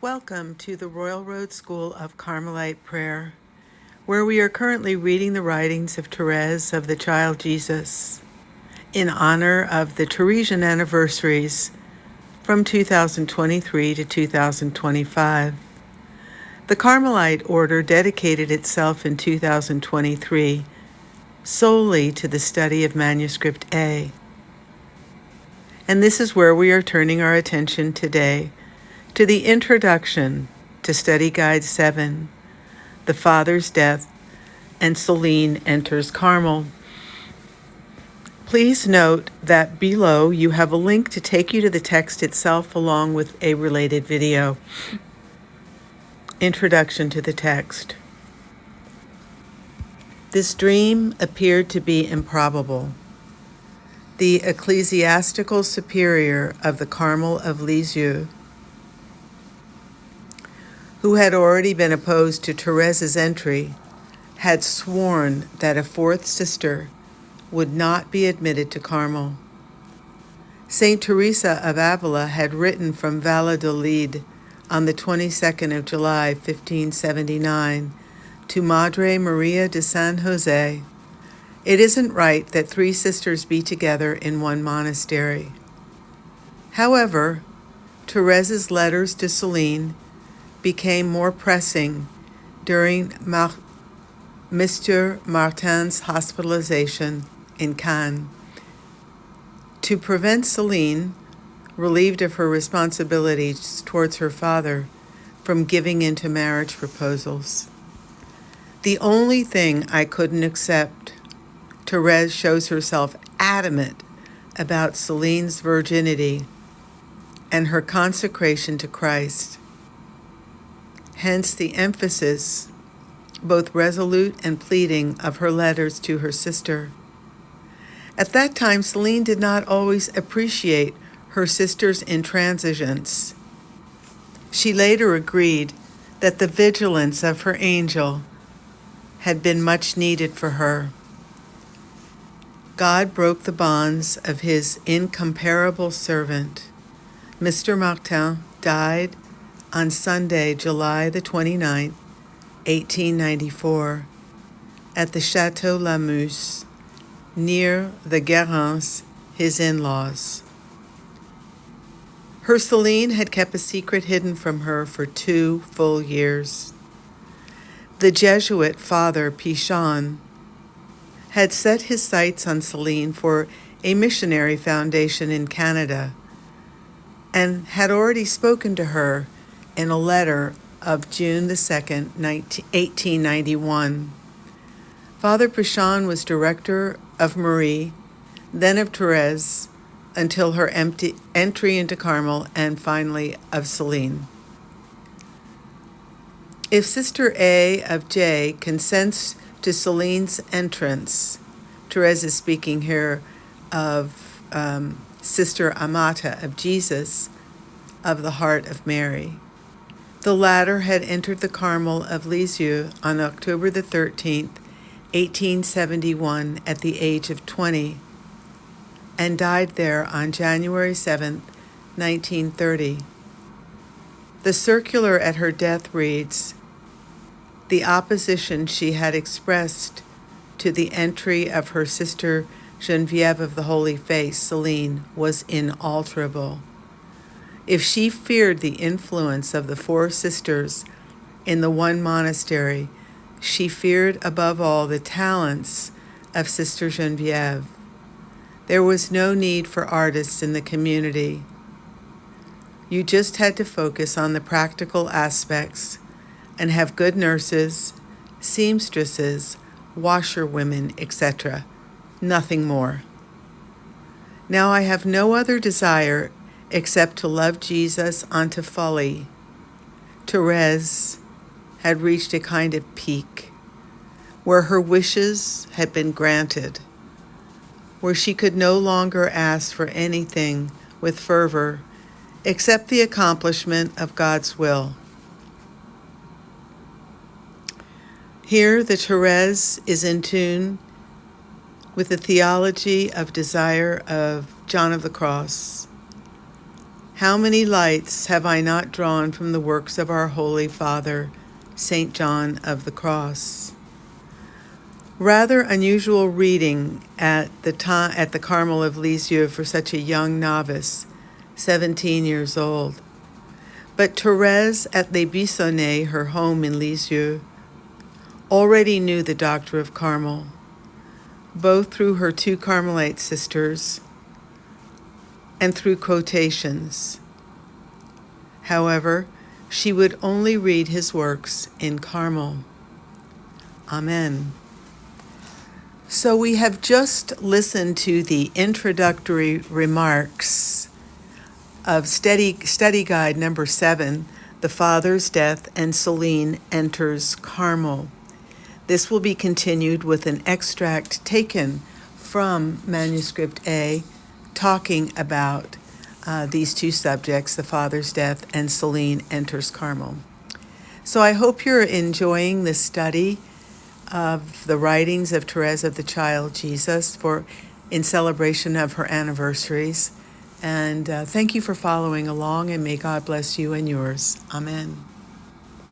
Welcome to the Royal Road School of Carmelite Prayer, where we are currently reading the writings of Therese of the Child Jesus in honor of the Theresian Anniversaries from 2023 to 2025. The Carmelite order dedicated itself in 2023 solely to the study of Manuscript A. And this is where we are turning our attention today to the introduction to Study Guide 7, The Father's Death, and Celine Enters Carmel. Please note that below you have a link to take you to the text itself along with a related video. Introduction to the text. This dream appeared to be improbable. The ecclesiastical superior of the Carmel of Lisieux, who had already been opposed to Therese's entry, had sworn that a fourth sister would not be admitted to Carmel. Saint Teresa of Avila had written from Valladolid on the 22nd of July, 1579, to Madre Maria de San Jose, "It isn't right that three sisters be together in one monastery." However, Therese's letters to Celine became more pressing during Mr. Martin's hospitalization in Cannes. To prevent Celine, relieved of her responsibilities towards her father, from giving in to marriage proposals. "The only thing I couldn't accept," Therese shows herself adamant about Celine's virginity and her consecration to Christ. Hence the emphasis, both resolute and pleading, of her letters to her sister. At that time, Celine did not always appreciate her sister's intransigence. She later agreed that the vigilance of her angel had been much needed for her. God broke the bonds of his incomparable servant. Mr. Martin died on Sunday, July the 29th, 1894, at the Chateau Lamus, near the Guérins, his in-laws. Her Celine had kept a secret hidden from her for 2 full years. The Jesuit Father Pichon had set his sights on Celine for a missionary foundation in Canada and had already spoken to her in a letter of June the 2nd, 1891. Father Pichon was director of Marie, then of Therese, until her entry into Carmel, and finally of Celine. If Sister A of J consents to Celine's entrance, Therese is speaking here of Sister Amata of Jesus, of the Heart of Mary. The latter had entered the Carmel of Lisieux on October the 13th, 1871, at the age of 20, and died there on January 7th, 1930. The circular at her death reads, "The opposition she had expressed to the entry of her sister Geneviève of the Holy Face, Celine, was inalterable. If she feared the influence of the 4 sisters in the one monastery, she feared above all the talents of Sister Geneviève. There was no need for artists in the community. You just had to focus on the practical aspects and have good nurses, seamstresses, washerwomen, etc. Nothing more. Now I have no other desire except to love Jesus unto folly." Therese had reached a kind of peak where her wishes had been granted, where she could no longer ask for anything with fervor except the accomplishment of God's will. Here the Therese is in tune with the theology of desire of John of the Cross. How many lights have I not drawn from the works of our Holy Father, St. John of the Cross? Rather unusual reading at the Carmel of Lisieux for such a young novice, 17 years old. But Therese at Les Buissonnets, her home in Lisieux, already knew the doctor of Carmel, both through her two Carmelite sisters and through quotations. However, she would only read his works in Carmel. Amen. So we have just listened to the introductory remarks of study guide number 7, The Father's Death and Celine Enters Carmel. This will be continued with an extract taken from Manuscript A, talking about these two subjects, the Father's Death and Celine Enters Carmel. So I hope you're enjoying the study of the writings of Therese of the Child Jesus in celebration of her anniversaries. And thank you for following along, and may God bless you and yours. Amen.